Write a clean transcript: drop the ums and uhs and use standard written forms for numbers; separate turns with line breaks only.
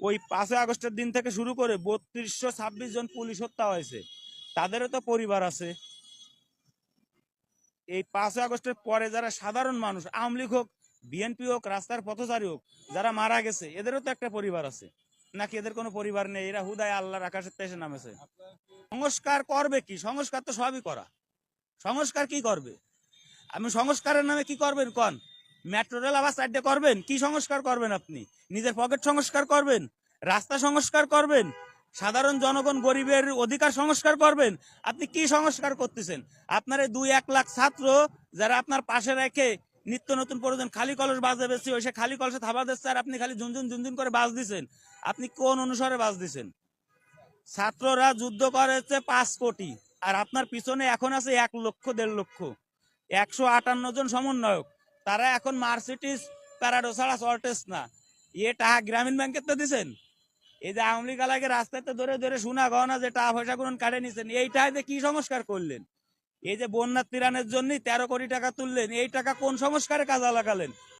ওই 5ই আগস্টের দিন থেকে শুরু করে 3226 জন পুলিশ হত্যা হয়েছে, তাদেরও তো পরিবার আছে। এই 5ই আগস্টের পরে যারা সাধারণ মানুষ, আওয়ামী লীগ হোক, বিএনপি হোক, রাস্তার পথচারী হোক, যারা মারা গেছে, এদেরও তো একটা পরিবার আছে নাকি? এদের কোনো পরিবার নেই, এরা হুদায় আল্লাহর আকাশের তেসে নামেছে। সংস্কার করবে কি? সংস্কার তো সবই করা। সংস্কার কি করবে? আমি সংস্কারের নামে কি করবেন কন? মেট্রো রেল আবার সাইডে করবেন? কি সংস্কার করবেন আপনি? নিজের পকেট সংস্কার করবেন? রাস্তা সংস্কার করবেন? সাধারণ জনগণ গরিবের অধিকার সংস্কার করবেন? আপনি কি সংস্কার করতেছেন? আপনার এই 2-1 লাখ ছাত্র যারা আপনার পাশে রেখে নিত্য নতুন প্রয়োজন খালি কলস বাজে বেশি, ওই সে খালি কলসে থাবা দিচ্ছে আর আপনি খালি ঝুনঝুন ঝুনঝুন করে বাজ দিচ্ছেন। আপনি কোন অনুসারে বাজ দিচ্ছেন? ছাত্ররা যুদ্ধ করেছে 5 কোটি, আর আপনার পিছনে এখন আছে 1 লক্ষ 1.5 লক্ষ, 158 জন সমন্বয়ক। তারা এখন মার্সিডিজ প্যারাডো ছাড়া চলতেছ না। এ টাকা গ্রামীণ ব্যাংকের তো দিচ্ছেন। এই যে আওয়ামী লীগ আলাকে রাস্তাতে ধরে ধরে সোনা গহনা যে টাকা পয়সা গুলো কাটে নিছেন, এইটাতে কি সংস্কার করলেন? এই যে বন্যার ত্রাণের জন্য 13 কোটি টাকা তুললেন, এই টাকা কোন সংস্কারে কাজে লাগালেন?